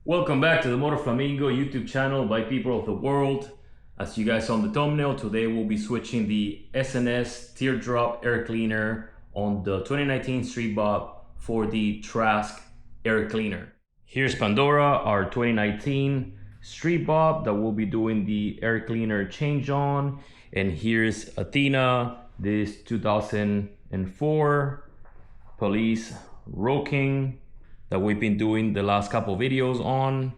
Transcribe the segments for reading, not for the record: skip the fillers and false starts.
Welcome back to the Motoflamingo YouTube channel by people of the world. As you guys saw on the thumbnail, today we'll be switching the SNS teardrop air cleaner on the 2019 Street Bob for the Trask air cleaner. Here's Pandora, our 2019 Street Bob that we'll be doing the air cleaner change on. And here's Athena, this 2004 Police Road King that we've been doing the last couple videos on,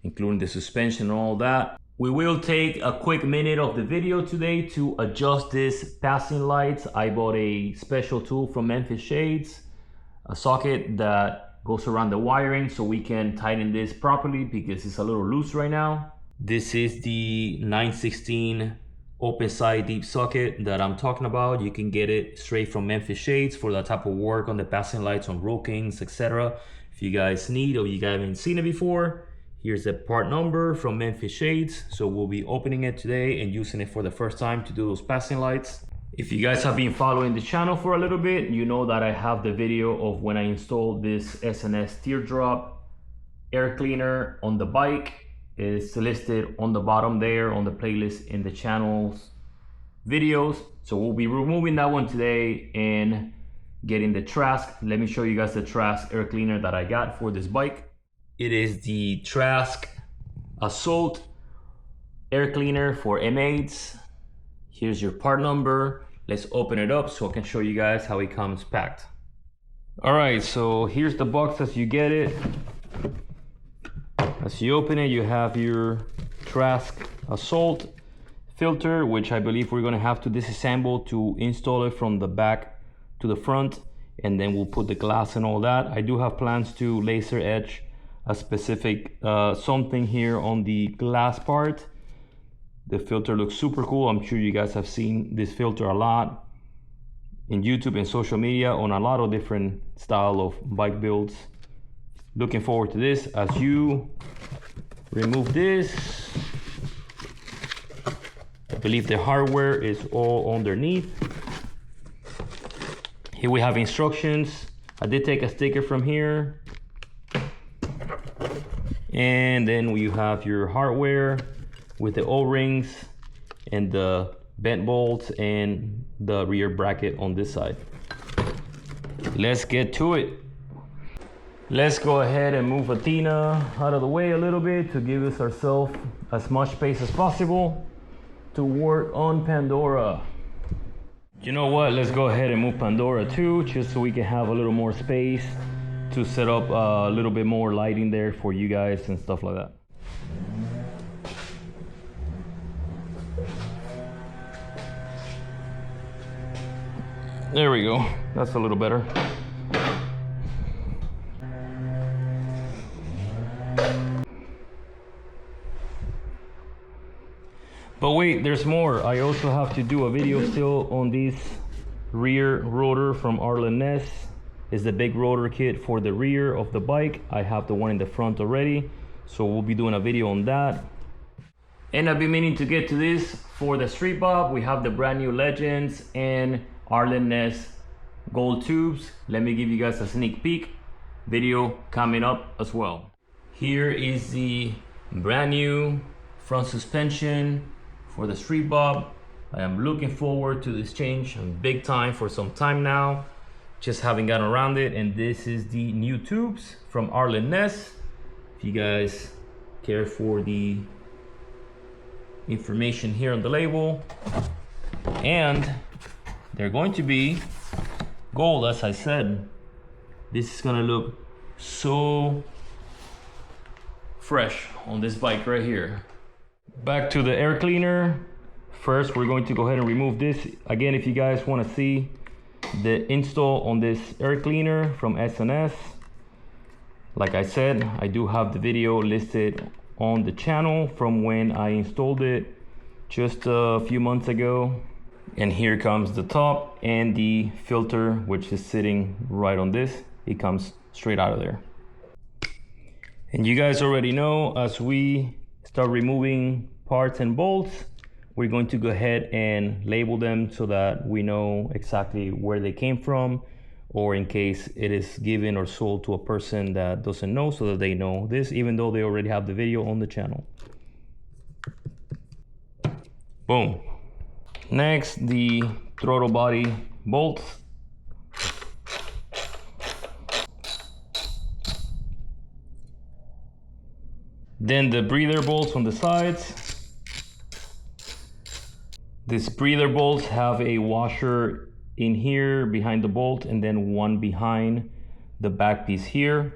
including the suspension and all that. We will take a quick minute of the video today to adjust this passing lights. I bought a special tool from Memphis Shades, a socket that goes around the wiring so we can tighten this properly because it's a little loose right now. This is the 916 open side deep socket that I'm talking about. You can get it straight from Memphis Shades for that type of work on the passing lights on Road Kings, etc. If you guys need or you guys haven't seen it before, here's the part number from Memphis Shades. So we'll be opening it today and using it for the first time to do those passing lights. If you guys have been following the channel for a little bit, you know that I have the video of when I installed this SNS teardrop air cleaner on the bike. It's listed on the bottom there on the playlist in the channel's videos. So we'll be removing that one today and getting the Trask. Let me show you guys the Trask air cleaner that I got for this bike. It is the Trask Assault air cleaner for M8s. Here's your part number. Let's open it up so I can show you guys how it comes packed. All right, so here's the box as you get it. As you open it, you have your Trask Assault filter, which I believe we're gonna have to disassemble to install it from the back to the front, and then we'll put the glass and all that. I do have plans to laser etch a specific something here on the glass part. The filter looks super cool. I'm sure you guys have seen this filter a lot in YouTube and social media on a lot of different style of bike builds. Looking forward to this. As you remove this, I believe the hardware is all underneath. Here we have instructions. I did take a sticker from here. And then you have your hardware with the O-rings and the bent bolts and the rear bracket on this side. Let's get to it. Let's go ahead and move Athena out of the way a little bit to give us ourselves as much space as possible to work on Pandora. You know what, let's go ahead and move Pandora too, just so we can have a little more space to set up a little bit more lighting there for you guys and stuff like that. There we go, that's a little better. But wait, there's more. I also have to do a video still on this rear rotor from Arlen Ness. It's the big rotor kit for the rear of the bike. I have the one in the front already, so we'll be doing a video on that. And I've been meaning to get to this for the Street Bob. We have the brand new Legends and Arlen Ness gold tubes. Let me give you guys a sneak peek. Video coming up as well. Here is the brand new front suspension for the Street Bob. I am looking forward to this change. I'm big time for some time now, just haven't gotten around it. And this is the new tubes from Arlen Ness. If you guys care for the information here on the label, and they're going to be gold, as I said. This is gonna look so fresh on this bike right here. Back to the air cleaner. First, we're going to go ahead and remove this. Again, if you guys want to see the install on this air cleaner from SNS, like I said, I do have the video listed on the channel from when I installed it just a few months ago. And here comes the top and the filter, which is sitting right on this. It comes straight out of there. And you guys already know, as we start removing parts and bolts, we're going to go ahead and label them so that we know exactly where they came from, or in case it is given or sold to a person that doesn't know, so that they know this, even though they already have the video on the channel. Boom. Next, the throttle body bolts. Then the breather bolts on the sides. These breather bolts have a washer in here behind the bolt, and then one behind the back piece here.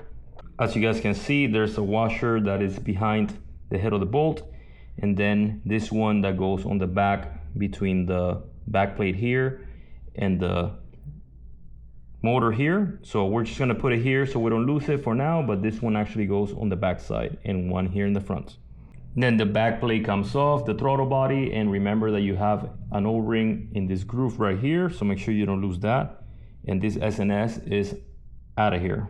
As you guys can see, there's a washer that is behind the head of the bolt, and then this one that goes on the back between the back plate here and the motor here. So we're just gonna put it here so we don't lose it for now, but this one actually goes on the back side and one here in the front. Then the back plate comes off, the throttle body, and remember that you have an O-ring in this groove right here, so make sure you don't lose that. And this SNS is out of here.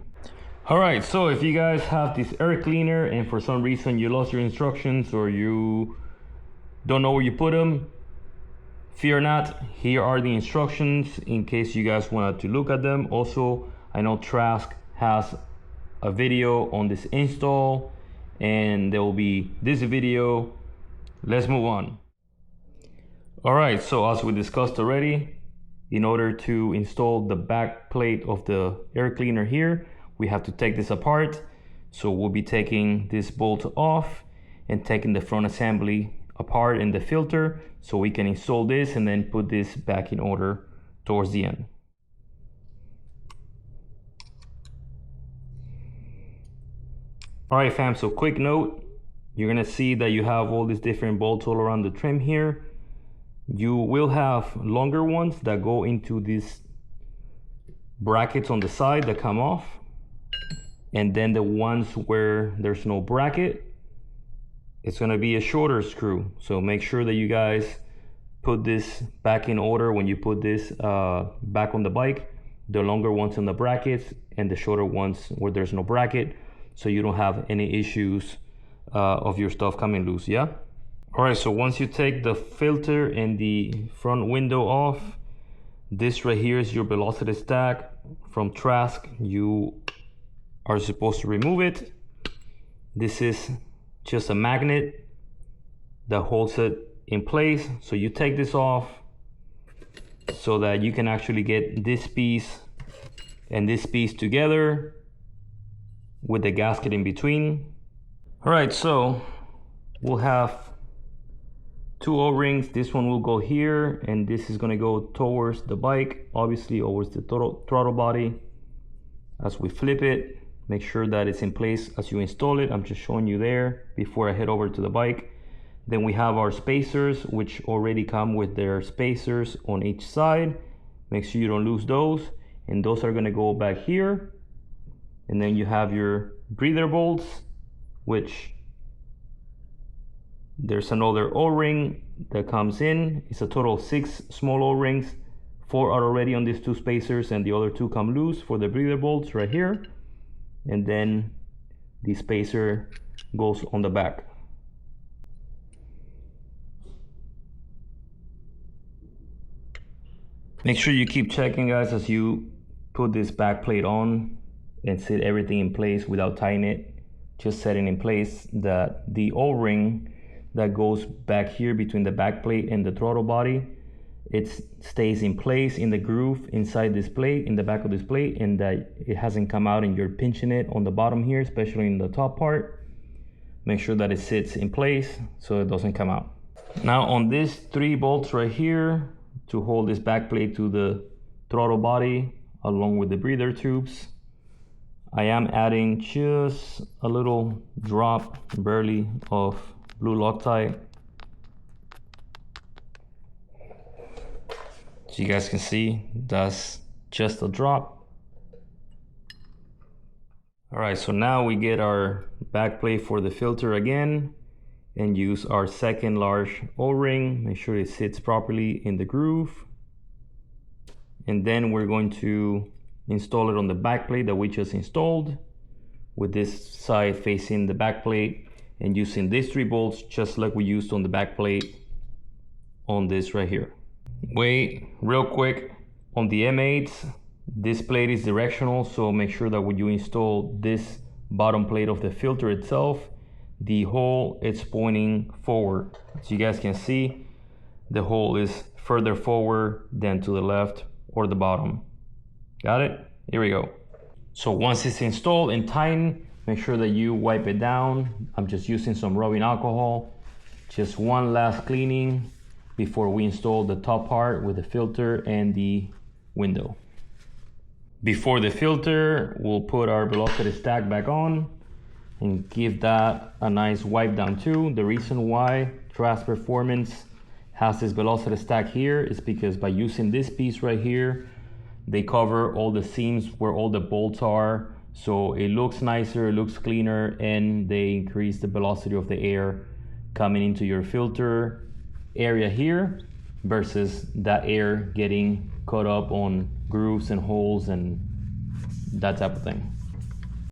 All right, so if you guys have this air cleaner and for some reason you lost your instructions or you don't know where you put them, fear not, here are the instructions in case you guys wanted to look at them. Also, I know Trask has a video on this install, and there will be this video. Let's move on. All right, so as we discussed already, in order to install the back plate of the air cleaner here, we have to take this apart. So we'll be taking this bolt off and taking the front assembly apart in the filter so we can install this and then put this back in order towards the end. All right, fam, so quick note, you're gonna see that you have all these different bolts all around the trim here. You will have longer ones that go into these brackets on the side that come off, and then the ones where there's no bracket, it's gonna be a shorter screw. So make sure that you guys put this back in order when you put this back on the bike, the longer ones in the brackets and the shorter ones where there's no bracket, so you don't have any issues of your stuff coming loose, yeah? All right, so once you take the filter and the front window off, this right here is your velocity stack from Trask. You are supposed to remove it. This is just a magnet that holds it in place. So you take this off so that you can actually get this piece and this piece together with the gasket in between. All right, so we'll have two O-rings. This one will go here, and this is gonna go towards the bike, obviously towards the throttle body. As we flip it, make sure that it's in place as you install it. I'm just showing you there before I head over to the bike. Then we have our spacers, which already come with their spacers on each side. Make sure you don't lose those. And those are gonna go back here. And then you have your breather bolts, which there's another O-ring that comes in. It's a total of 6 small O-rings. 4 are already on these 2 spacers, and the other 2 come loose for the breather bolts right here. And then the spacer goes on the back. Make sure you keep checking, guys, as you put this back plate on and set everything in place without tying it. Just setting in place that the O-ring that goes back here between the back plate and the throttle body, it stays in place in the groove inside this plate, in the back of this plate, and that it hasn't come out and you're pinching it on the bottom here, especially in the top part. Make sure that it sits in place so it doesn't come out. Now on these 3 bolts right here to hold this back plate to the throttle body along with the breather tubes, I am adding just a little drop, barely, of blue Loctite. So you guys can see, that's just a drop. All right, so now we get our back plate for the filter again and use our second large O-ring. Make sure it sits properly in the groove. And then we're going to install it on the back plate that we just installed, with this side facing the back plate and using these 3 bolts just like we used on the back plate on this right here. Wait, real quick, on the M8s, This plate is directional, so make sure that when you install this bottom plate of the filter itself, the hole is pointing forward. As you guys can see, the hole is further forward than to the left or the bottom. Got it? Here we go. So once it's installed and tightened, make sure that you wipe it down. I'm just using some rubbing alcohol. Just one last cleaning before we install the top part with the filter and the window. Before the filter, we'll put our velocity stack back on and give that a nice wipe down too. The reason why Trask Performance has this velocity stack here is because by using this piece right here, they cover all the seams where all the bolts are. So it looks nicer, it looks cleaner, and they increase the velocity of the air coming into your filter area here versus that air getting caught up on grooves and holes and that type of thing.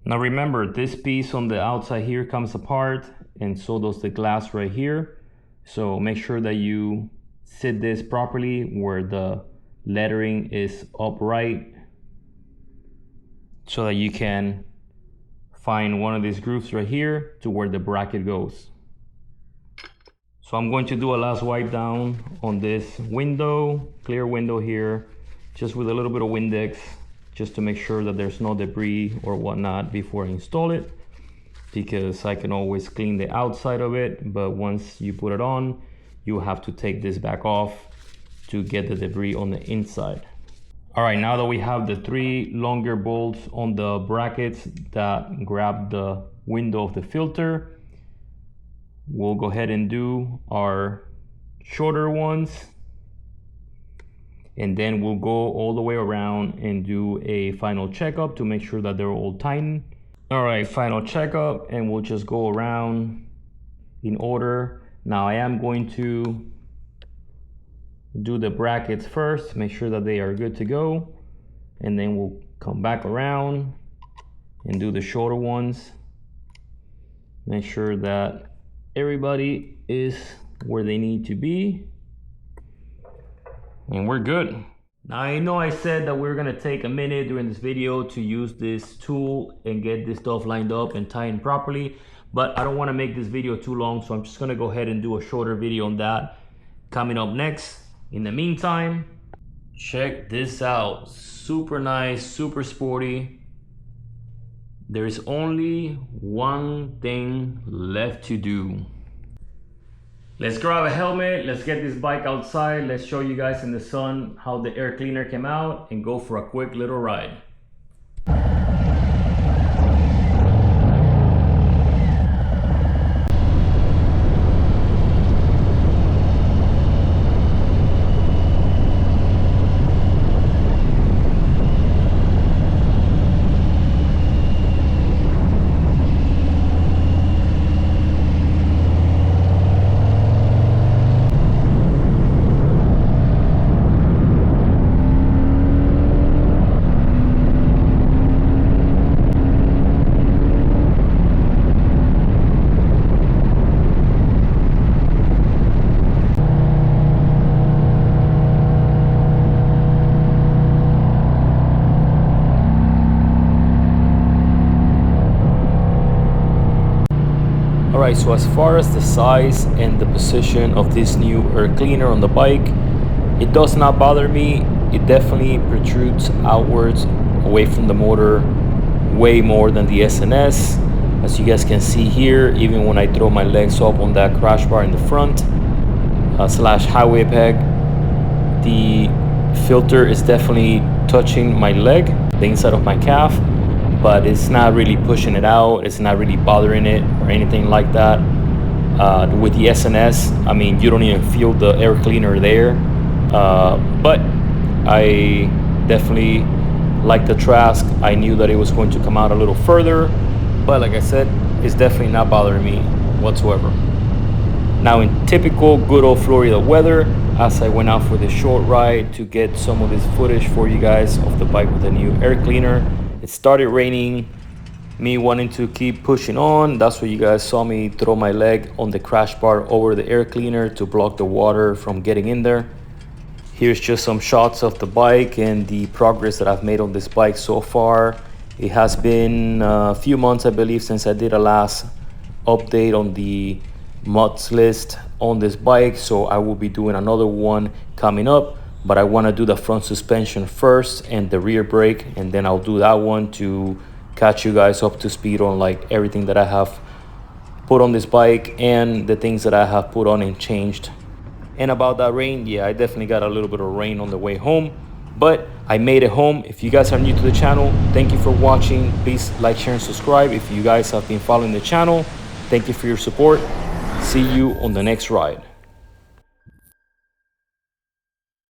Now remember, this piece on the outside here comes apart, and so does the glass right here. So make sure that you sit this properly where the lettering is upright so that you can find one of these grooves right here to where the bracket goes. So I'm going to do a last wipe down on this window, clear window here, just with a little bit of Windex, just to make sure that there's no debris or whatnot before I install it, because I can always clean the outside of it, but once you put it on, you have to take this back off to get the debris on the inside. All right, now that we have the 3 longer bolts on the brackets that grab the window of the filter, we'll go ahead and do our shorter ones, and then we'll go all the way around and do a final checkup to make sure that they're all tightened. All right, final checkup, and we'll just go around in order. Now I am going to do the brackets first, make sure that they are good to go, and then we'll come back around and do the shorter ones. Make sure that everybody is where they need to be, and we're good. Now I know I said that we're gonna take a minute during this video to use this tool and get this stuff lined up and tightened properly, but I don't want to make this video too long, so I'm just gonna go ahead and do a shorter video on that coming up next. In the meantime, check this out. Super nice, super sporty. There's only one thing left to do. Let's grab a helmet, let's get this bike outside, let's show you guys in the sun how the air cleaner came out, and go for a quick little ride. Alright, so as far as the size and the position of this new air cleaner on the bike, it does not bother me. It definitely protrudes outwards away from the motor way more than the SNS. As you guys can see here, even when I throw my legs up on that crash bar in the front slash highway peg, the filter is definitely touching my leg, the inside of my calf, but it's not really pushing it out, it's not really bothering it or anything like that. With the SNS, I mean, you don't even feel the air cleaner there, but I definitely like the Trask. I knew that it was going to come out a little further, but like I said, it's definitely not bothering me whatsoever. Now in typical good old Florida weather, as I went out for this short ride to get some of this footage for you guys of the bike with the new air cleaner, it started raining, me wanting to keep pushing on. That's why you guys saw me throw my leg on the crash bar over the air cleaner to block the water from getting in there. Here's just some shots of the bike and the progress that I've made on this bike so far. It has been a few months, I believe, since I did a last update on the mods list on this bike, so I will be doing another one coming up, but I want to do the front suspension first and the rear brake, and then I'll do that one to catch you guys up to speed on like everything that I have put on this bike and the things that I have put on and changed. And about that rain, yeah, I definitely got a little bit of rain on the way home, but I made it home. If you guys are new to the channel, thank you for watching. Please like, share, and subscribe. If you guys have been following the channel, thank you for your support. See you on the next ride.